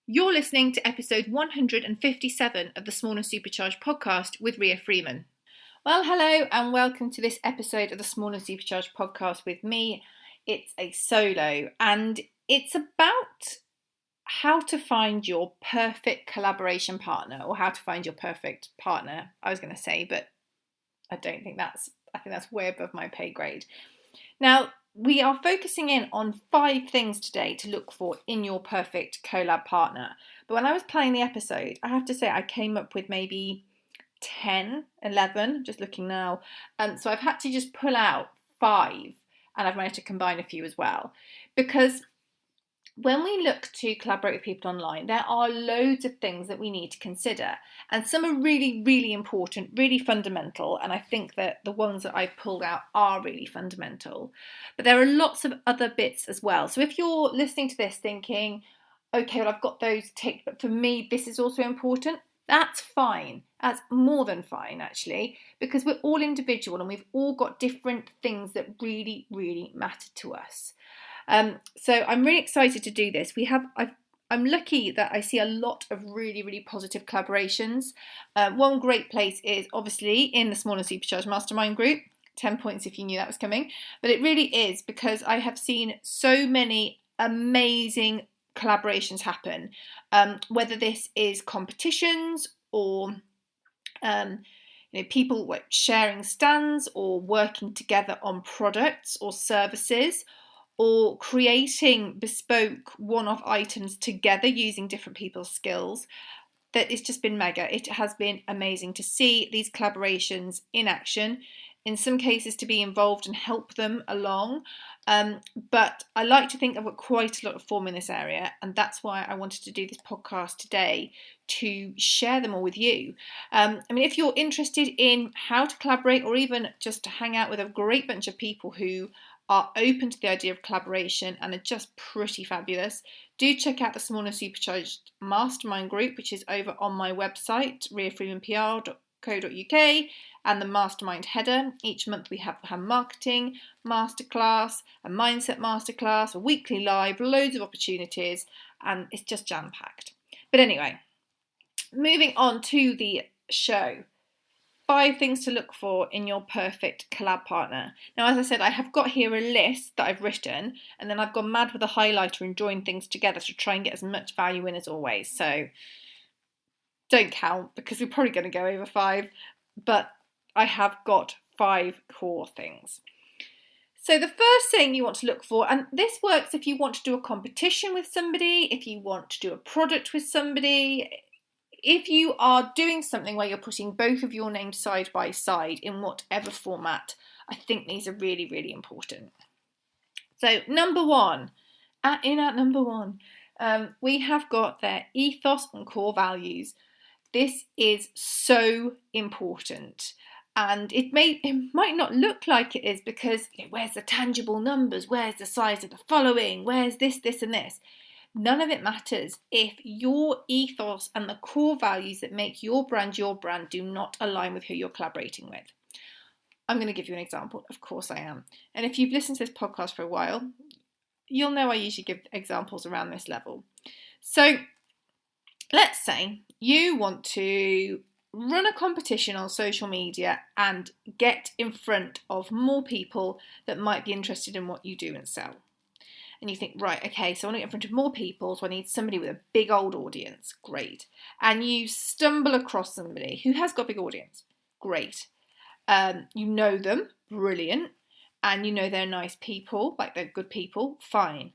You're listening to episode 157 of the Small and Supercharged podcast with Ria Freeman. Well, hello and welcome to this episode of the Small and Supercharged podcast with me. It's a solo and it's about how to find your perfect collaboration partner, or how to find your perfect partner, I was going to say, but I think that's way above my pay grade. Now, we are focusing in on 5 things today to look for in your perfect collab partner. But when I was planning the episode, I have to say I came up with maybe 10, 11, just looking now. So I've had to just pull out 5, and I've managed to combine a few as well. Because when we look to collaborate with people online, there are loads of things that we need to consider. And some are really, really important, really fundamental. And I think that the ones that I've pulled out are really fundamental. But there are lots of other bits as well. So if you're listening to this thinking, okay, well, I've got those ticked, but for me, this is also important, that's fine. That's more than fine, actually, because we're all individual and we've all got different things that really, really matter to us. So I'm really excited to do this. I'm lucky that I see a lot of really, really positive collaborations. One great place is obviously in the Small and Supercharged Mastermind group. 10 points if you knew that was coming. But it really is, because I have seen so many amazing collaborations happen. Whether this is competitions or people sharing stands or working together on products or services, or creating bespoke one-off items together using different people's skills. That it's just been mega. It has been amazing to see these collaborations in action, in some cases to be involved and help them along. But I like to think I've got quite a lot of form in this area, and that's why I wanted to do this podcast today, to share them all with you. If you're interested in how to collaborate, or even just to hang out with a great bunch of people who are open to the idea of collaboration and are just pretty fabulous, do check out the Small and Supercharged Mastermind group, which is over on my website, riafreemanpr.co.uk, and the Mastermind header. Each month we have a marketing masterclass, a mindset masterclass, a weekly live, loads of opportunities, and it's just jam-packed. But anyway, moving on to the show. 5 things to look for in your perfect collab partner. Now, as I said, I have got here a list that I've written, and then I've gone mad with a highlighter and joined things together to try and get as much value in as always. So don't count, because we're probably going to go over 5, but I have got 5 core things. So the first thing you want to look for, and this works if you want to do a competition with somebody, if you want to do a product with somebody, if you are doing something where you're putting both of your names side by side in whatever format, I think these are really, really important. So number 1, we have got their ethos and core values. This is so important. And it might not look like it is, because where's the tangible numbers? Where's the size of the following? Where's this, and this? None of it matters if your ethos and the core values that make your brand do not align with who you're collaborating with. I'm going to give you an example. Of course I am. And if you've listened to this podcast for a while, you'll know I usually give examples around this level. So let's say you want to run a competition on social media and get in front of more people that might be interested in what you do and sell. And you think, right, okay, so I want to get in front of more people, so I need somebody with a big old audience. Great. And you stumble across somebody who has got a big audience. Great. You know them. Brilliant. And you know they're nice people, like they're good people. Fine.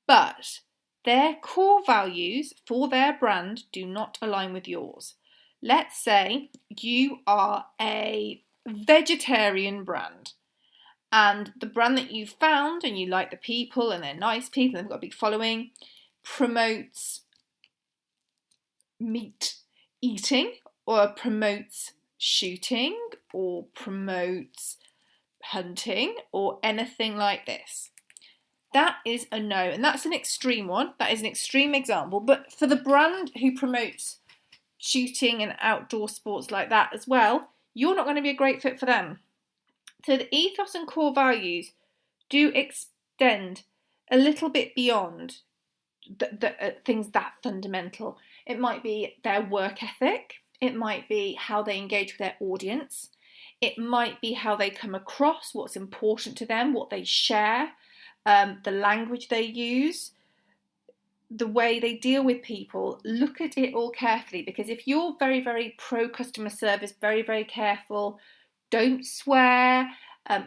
But their core values for their brand do not align with yours. Let's say you are a vegetarian brand. And the brand that you found, and you like the people, and they're nice people, and they've got a big following, promotes meat eating, or promotes shooting, or promotes hunting, or anything like this. That is a no, and that's an extreme one. That is an extreme example. But for the brand who promotes shooting and outdoor sports like that as well, you're not going to be a great fit for them. So the ethos and core values do extend a little bit beyond things that fundamental. It might be their work ethic. It might be how they engage with their audience. It might be how they come across, what's important to them, what they share, the language they use, the way they deal with people. Look at it all carefully, because if you're very, very pro customer service, very, very careful, don't swear,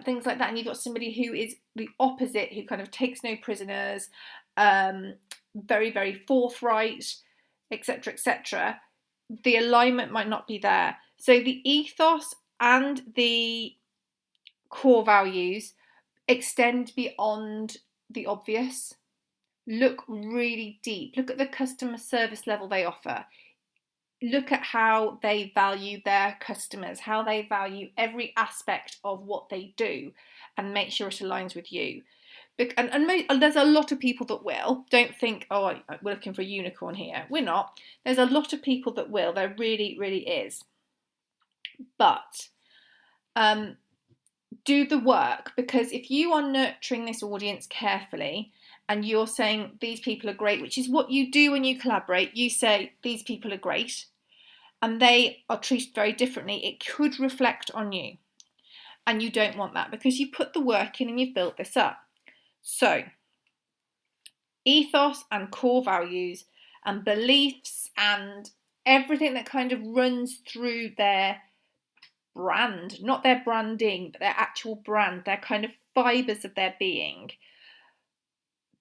things like that, and you've got somebody who is the opposite, who kind of takes no prisoners, very, very forthright, etc., etc., the alignment might not be there. So the ethos and the core values extend beyond the obvious. Look really deep. Look at the customer service level they offer. Look at how they value their customers, how they value every aspect of what they do, and make sure it aligns with you. And there's a lot of people that will. Don't think, oh, we're looking for a unicorn here. We're not. There's a lot of people that will. There really, really is. But do the work, because if you are nurturing this audience carefully and you're saying these people are great, which is what you do when you collaborate, you say these people are great and they are treated very differently, it could reflect on you. And you don't want that, because you've put the work in and you've built this up. So, ethos and core values and beliefs and everything that kind of runs through their brand, not their branding, but their actual brand, their kind of fibres of their being.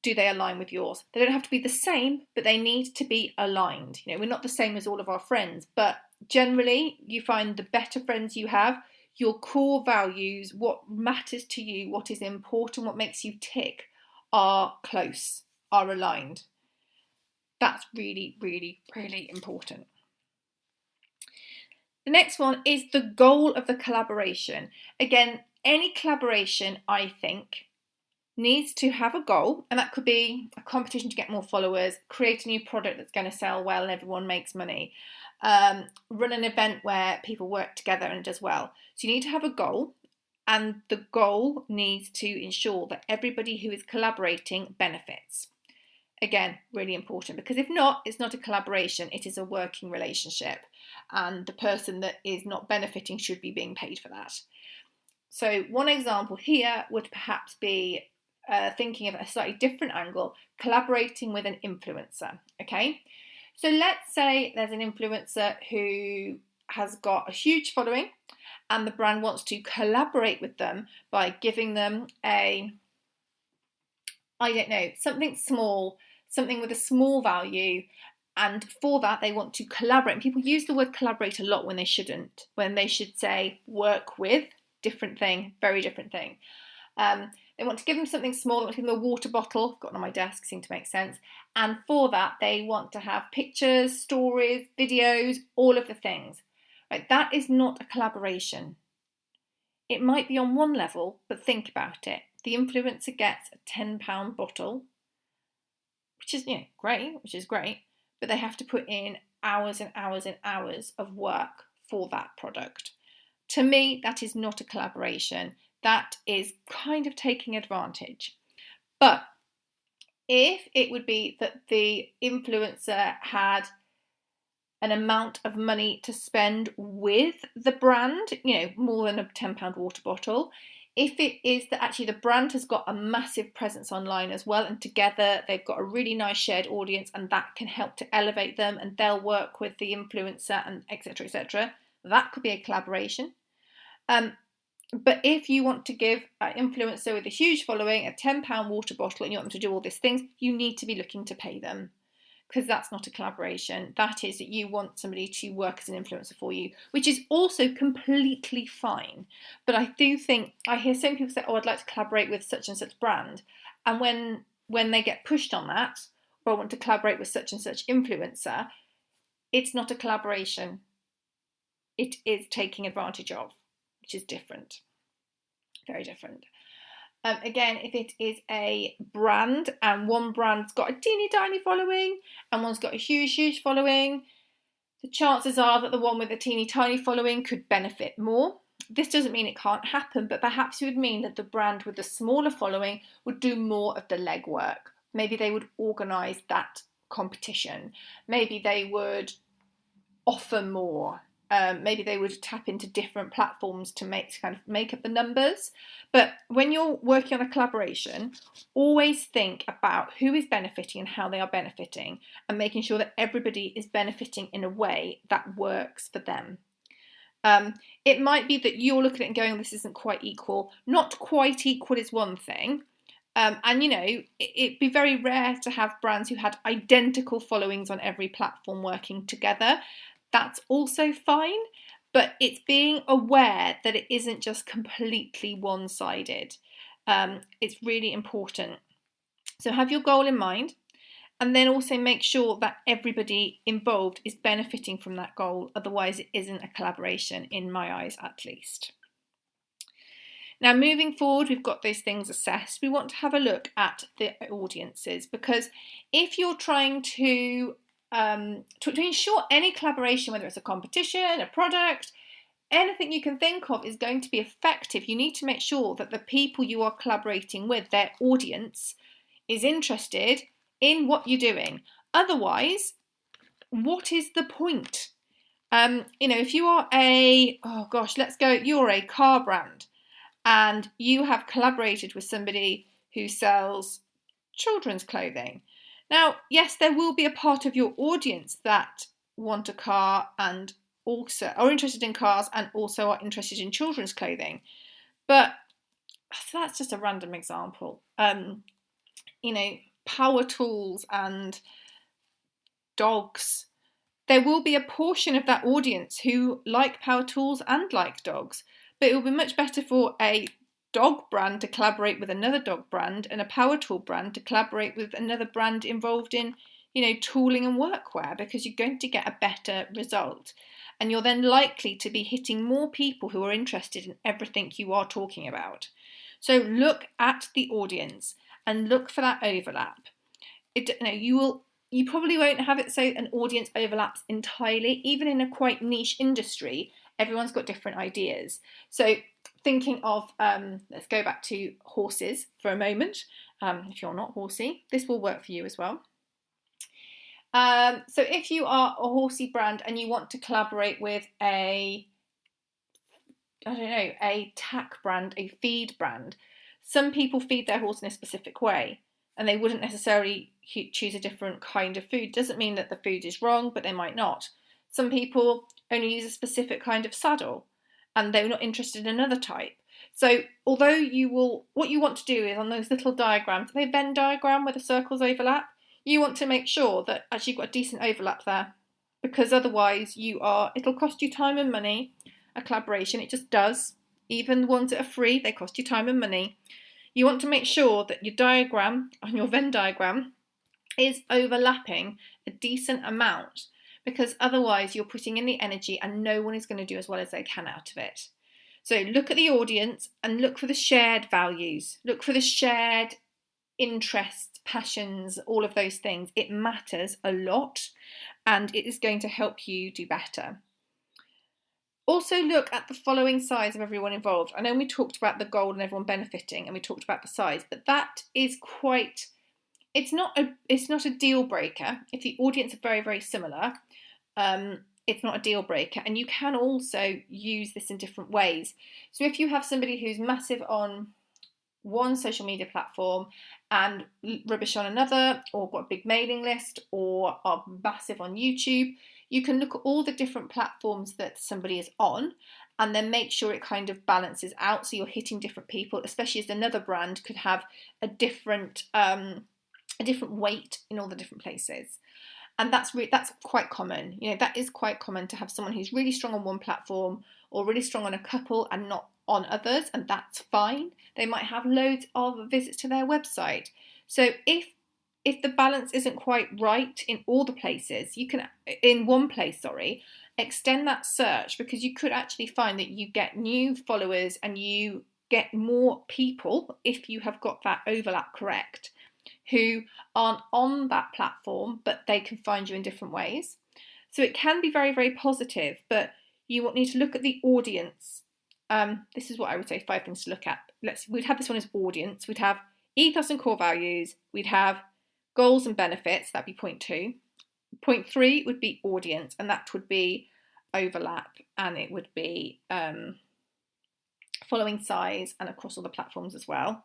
Do they align with yours? They don't have to be the same, but they need to be aligned. You know, we're not the same as all of our friends, but generally you find the better friends you have, your core values, what matters to you, what is important, what makes you tick, are close, are aligned. That's really, really, really important. The next one is the goal of the collaboration. Again, any collaboration, I think, needs to have a goal, and that could be a competition to get more followers, create a new product that's going to sell well and everyone makes money, run an event where people work together and it does well. So you need to have a goal, and the goal needs to ensure that everybody who is collaborating benefits. Again, really important, because if not, it's not a collaboration, it is a working relationship, and the person that is not benefiting should be being paid for that. So one example here would perhaps be thinking of a slightly different angle, collaborating with an influencer, okay? So let's say there's an influencer who has got a huge following and the brand wants to collaborate with them by giving them something small, something with a small value, and for that they want to collaborate. And people use the word collaborate a lot when they shouldn't, when they should say work with, different thing, very different thing. They want to give them something small, they want to give them a water bottle, got it on my desk, seemed to make sense. And for that, they want to have pictures, stories, videos, all of the things. Right? That is not a collaboration. It might be on one level, but think about it. The influencer gets a £10 bottle, which is great, but they have to put in hours and hours and hours of work for that product. To me, that is not a collaboration. That is kind of taking advantage. But if it would be that the influencer had an amount of money to spend with the brand, more than a £10 water bottle, if it is that actually the brand has got a massive presence online as well, and together they've got a really nice shared audience, and that can help to elevate them, and they'll work with the influencer and etc., that could be a collaboration. But if you want to give an influencer with a huge following a £10 water bottle and you want them to do all these things, you need to be looking to pay them, because that's not a collaboration. That is that you want somebody to work as an influencer for you, which is also completely fine. But I do think, I hear some people say, oh, I'd like to collaborate with such and such brand. And when they get pushed on that, or I want to collaborate with such and such influencer, it's not a collaboration. It is taking advantage of, which is different, very different. Again, if it is a brand and one brand's got a teeny tiny following and one's got a huge following, the chances are that the one with a teeny tiny following could benefit more. This doesn't mean it can't happen, but perhaps it would mean that the brand with the smaller following would do more of the legwork maybe they would organise that competition. Maybe they would offer more. Maybe they would tap into different platforms to make up the numbers. But when you're working on a collaboration, always think about who is benefiting and how they are benefiting, and making sure that everybody is benefiting in a way that works for them. It might be that you're looking at it and going, this isn't quite equal. Not quite equal is one thing. And it'd be very rare to have brands who had identical followings on every platform working together. That's also fine, but it's being aware that it isn't just completely one-sided. It's really important. So have your goal in mind, and then also make sure that everybody involved is benefiting from that goal. Otherwise, it isn't a collaboration, in my eyes at least. Now, moving forward, we've got those things assessed. We want to have a look at the audiences, because if you're trying to ensure any collaboration, whether it's a competition, a product, anything you can think of is going to be effective, you need to make sure that the people you are collaborating with, their audience, is interested in what you're doing. Otherwise, what is the point? If you are you're a car brand and you have collaborated with somebody who sells children's clothing. Now, yes, there will be a part of your audience that want a car and also are interested in cars and also are interested in children's clothing. But that's just a random example. Power tools and dogs. There will be a portion of that audience who like power tools and like dogs, but it will be much better for a dog brand to collaborate with another dog brand and a power tool brand to collaborate with another brand involved in, tooling and workwear, because you're going to get a better result. And you're then likely to be hitting more people who are interested in everything you are talking about. So look at the audience and look for that overlap. You probably won't have it so an audience overlaps entirely. Even in a quite niche industry, everyone's got different ideas. So thinking of, let's go back to horses for a moment. If you're not horsey, this will work for you as well. So if you are a horsey brand and you want to collaborate with a tack brand, a feed brand, some people feed their horse in a specific way and they wouldn't necessarily choose a different kind of food. Doesn't mean that the food is wrong, but they might not. Some people only use a specific kind of saddle and they're not interested in another type. So although what you want to do is on those little diagrams, they Venn diagram where the circles overlap, you want to make sure that actually you've got a decent overlap there, because otherwise it'll cost you time and money. A collaboration, it just does. Even the ones that are free, they cost you time and money. You want to make sure that your diagram, on your Venn diagram, is overlapping a decent amount, because otherwise you're putting in the energy and no one is going to do as well as they can out of it. So look at the audience and look for the shared values. Look for the shared interests, passions, all of those things. It matters a lot and it is going to help you do better. Also look at the following size of everyone involved. I know we talked about the goal and everyone benefiting, and we talked about the size, but that is it's not a deal breaker. If the audience are very, very similar, it's not a deal breaker. And you can also use this in different ways. So if you have somebody who's massive on one social media platform and rubbish on another, or got a big mailing list, or are massive on YouTube, you can look at all the different platforms that somebody is on and then make sure it kind of balances out so you're hitting different people, especially as another brand could have a different weight in all the different places. And that's quite common. That is quite common to have someone who's really strong on one platform or really strong on a couple and not on others, and that's fine. They might have loads of visits to their website. So if the balance isn't quite right in all the places, you can, in one place, extend that search, because you could actually find that you get new followers and you get more people, if you have got that overlap correct, who aren't on that platform, but they can find you in different ways. So it can be very, very positive, but you need to look at the audience. This is what I would say 5 things to look at. We'd have this one as audience. We'd have ethos and core values. We'd have Goals and benefits, that'd be point 2. Point 3 would be audience, and that would be overlap, and it would be following size and across all the platforms as well.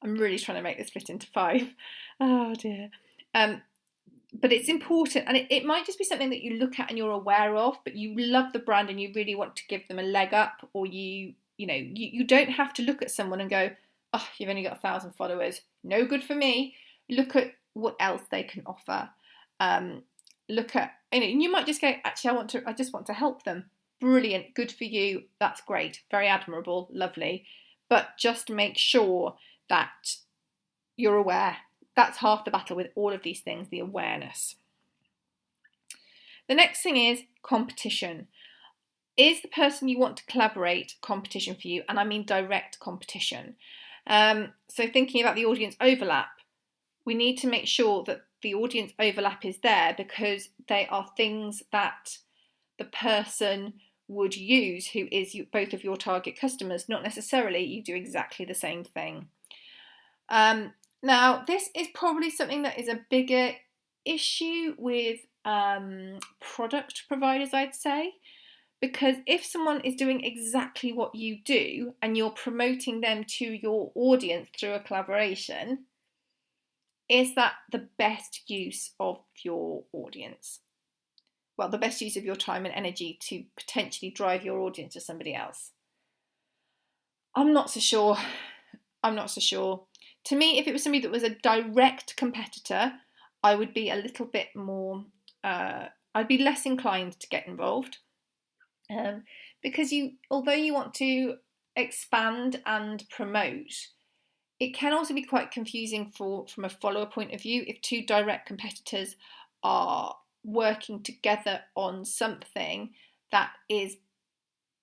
I'm really trying to make this fit into 5. Oh dear. But it's important, and it might just be something that you look at and you're aware of, but you love the brand and you really want to give them a leg up, or you don't have to look at someone and go, oh, you've only got 1,000 followers, no good for me. Look at what else they can offer. Look at, and you might just go, actually, I just want to help them. Brilliant, good for you, that's great, very admirable, lovely. But just make sure that you're aware. That's half the battle with all of these things, the awareness. The next thing is competition. Is the person you want to collaborate competition for you? And I mean direct competition. So thinking about the audience overlap, we need to make sure that the audience overlap is there, because they are things that the person would use who is both of your target customers, not necessarily you do exactly the same thing. Now, this is probably something that is a bigger issue with product providers, I'd say, because if someone is doing exactly what you do and you're promoting them to your audience through a collaboration, is that the best use of your audience? Well, the best use of your time and energy to potentially drive your audience to somebody else? I'm not so sure. To me, if it was somebody that was a direct competitor, I would be a little bit more, I'd be less inclined to get involved. Because although you want to expand and promote, it can also be quite confusing from a follower point of view if two direct competitors are working together on something that is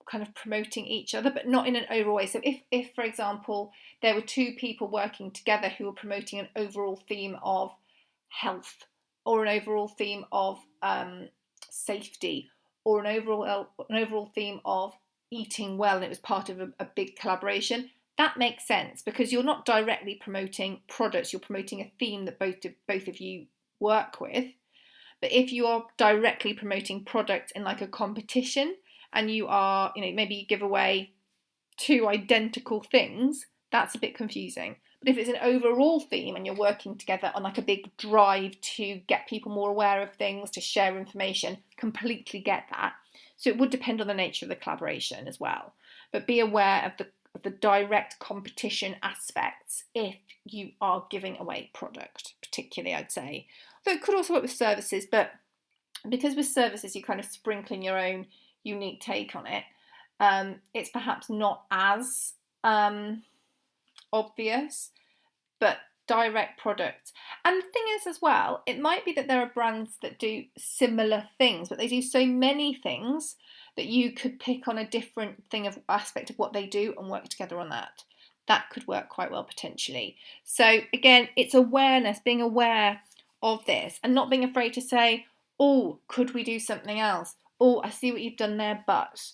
kind of promoting each other, but not in an overall way. So if for example, there were two people working together who were promoting an overall theme of health, or an overall theme of safety, or an overall theme of eating well, and it was part of a big collaboration, that makes sense, because you're not directly promoting products, you're promoting a theme that both of you work with. But if you are directly promoting products in like a competition, and you are, maybe you give away 2 identical things, that's a bit confusing. But if it's an overall theme and you're working together on like a big drive to get people more aware of things, to share information, completely get that. So it would depend on the nature of the collaboration as well. But be aware of the direct competition aspects if you are giving away product, particularly, I'd say. Though it could also work with services, but because with services you kind of sprinkle in your own unique take on it, it's perhaps not as obvious, but direct products. And the thing is as well, it might be that there are brands that do similar things, but they do so many things that you could pick on a different aspect of what they do and work together on that. That could work quite well potentially. So again, it's awareness, being aware of this and not being afraid to say, oh, could we do something else? Oh, I see what you've done there, but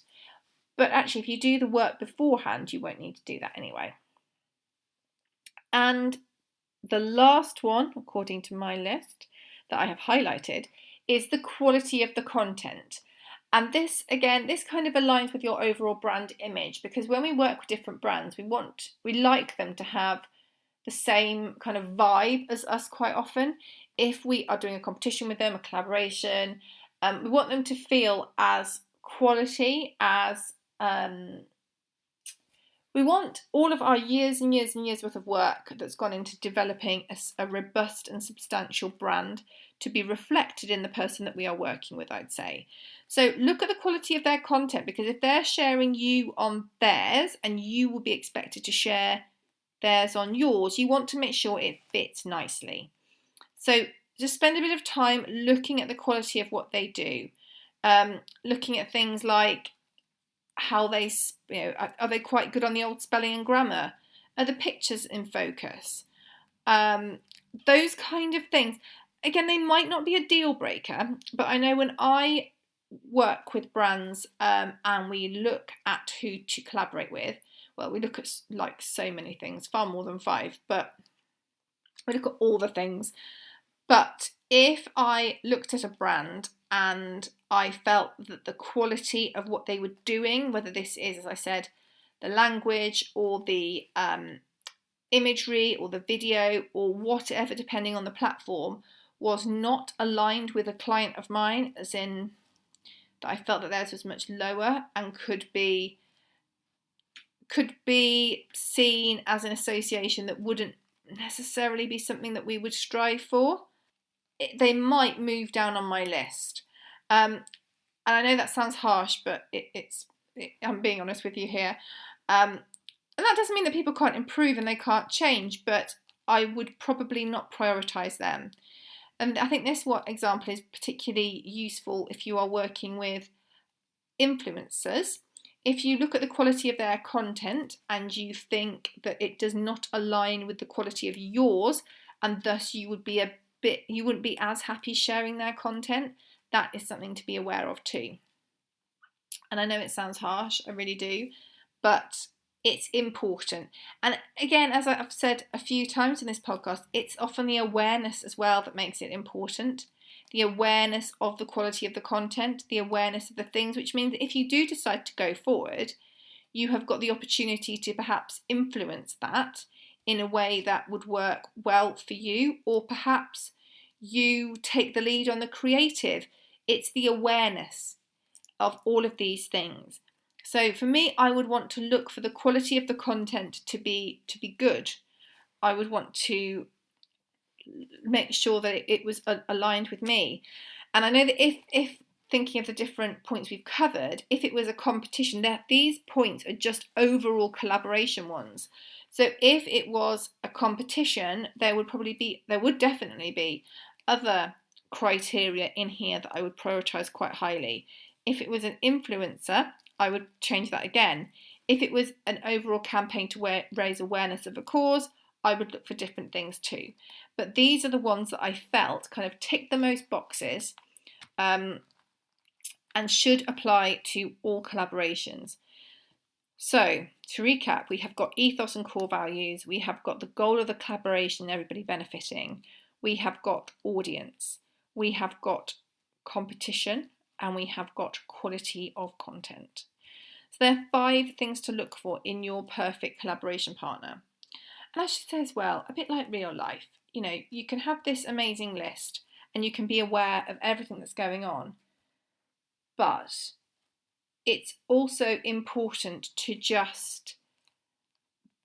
actually, if you do the work beforehand, you won't need to do that anyway. And the last one, according to my list that I have highlighted, is the quality of the content. And this, again, this kind of aligns with your overall brand image, because when we work with different brands, we like them to have the same kind of vibe as us quite often. If we are doing a competition with them, a collaboration, we want them to feel as quality as we want all of our years and years and years worth of work that's gone into developing a robust and substantial brand to be reflected in the person that we are working with, I'd say. So look at the quality of their content, because if they're sharing you on theirs and you will be expected to share theirs on yours, you want to make sure it fits nicely. So just spend a bit of time looking at the quality of what they do, looking at things like how they, are they quite good on the old spelling and grammar? Are the pictures in focus? Those kind of things. Again, they might not be a deal breaker, but I know when I work with brands and we look at who to collaborate with, well, we look at like so many things, far more than 5, but we look at all the things. But if I looked at a brand and I felt that the quality of what they were doing, whether this is, as I said, the language or the imagery or the video or whatever, depending on the platform, was not aligned with a client of mine, as in that I felt that theirs was much lower and could be seen as an association that wouldn't necessarily be something that we would strive for, they might move down on my list. And I know that sounds harsh, but I'm being honest with you here. And that doesn't mean that people can't improve and they can't change, but I would probably not prioritise them. And I think this example is particularly useful if you are working with influencers. If you look at the quality of their content and you think that it does not align with the quality of yours, and thus you wouldn't be as happy sharing their content, that is something to be aware of too. And I know it sounds harsh, I really do, but it's important. And again, as I've said a few times in this podcast, it's often the awareness as well that makes it important. The awareness of the quality of the content, the awareness of the things, which means that if you do decide to go forward, you have got the opportunity to perhaps influence that in a way that would work well for you, or perhaps you take the lead on the creative. It's the awareness of all of these things. So for me, I would want to look for the quality of the content to be good. I would want to make sure that it was aligned with me. And I know that if thinking of the different points we've covered, if it was a competition, that these points are just overall collaboration ones. So if it was a competition, there would definitely be other criteria in here that I would prioritise quite highly. If it was an influencer, I would change that again. If it was an overall campaign to raise awareness of a cause, I would look for different things too. But these are the ones that I felt kind of tick the most boxes and should apply to all collaborations. So to recap, we have got ethos and core values, we have got the goal of the collaboration, everybody benefiting, we have got audience, we have got competition, and we have got quality of content. So there are 5 things to look for in your perfect collaboration partner. And I should say as well, a bit like real life, you can have this amazing list and you can be aware of everything that's going on. But it's also important to just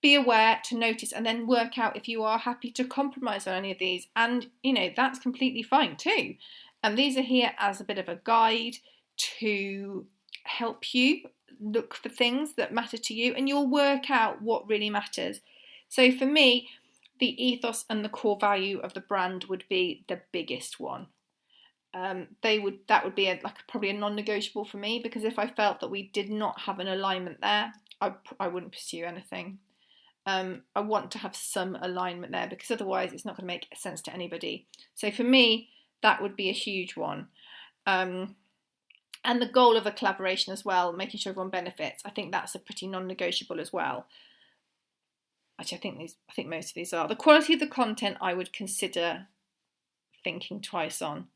be aware, to notice, and then work out if you are happy to compromise on any of these. And, that's completely fine too. And these are here as a bit of a guide to help you look for things that matter to you, and you'll work out what really matters. So for me, the ethos and the core value of the brand would be the biggest one. That would be probably a non-negotiable for me, because if I felt that we did not have an alignment there, I wouldn't pursue anything. I want to have some alignment there, because otherwise it's not going to make sense to anybody. So for me, that would be a huge one. And the goal of a collaboration as well, making sure everyone benefits, I think that's a pretty non-negotiable as well. Actually, I think most of these are. The quality of the content I would consider thinking twice on,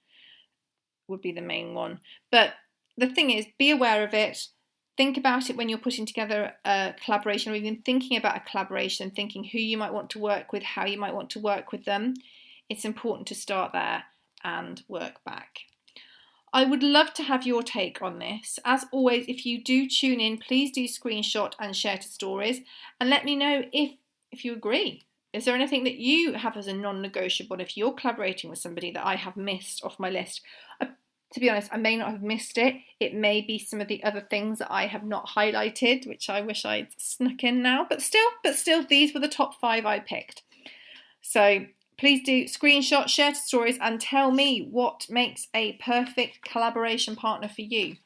would be the main one. But the thing is, be aware of it. Think about it when you're putting together a collaboration, or even thinking about a collaboration, thinking who you might want to work with, how you might want to work with them. It's important to start there and work back. I would love to have your take on this. As always, if you do tune in, please do screenshot and share to stories, and let me know if you agree. Is there anything that you have as a non-negotiable if you're collaborating with somebody that I have missed off my list? To be honest, I may not have missed it. It may be some of the other things that I have not highlighted, which I wish I'd snuck in now. But still, these were the top 5 I picked. So please do screenshot, share to stories, and tell me what makes a perfect collaboration partner for you.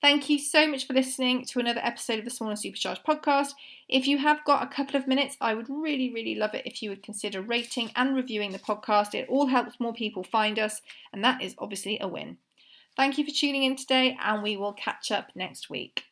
Thank you so much for listening to another episode of the Small and Supercharged podcast. If you have got a couple of minutes, I would really, really love it if you would consider rating and reviewing the podcast. It all helps more people find us, and that is obviously a win. Thank you for tuning in today, and we will catch up next week.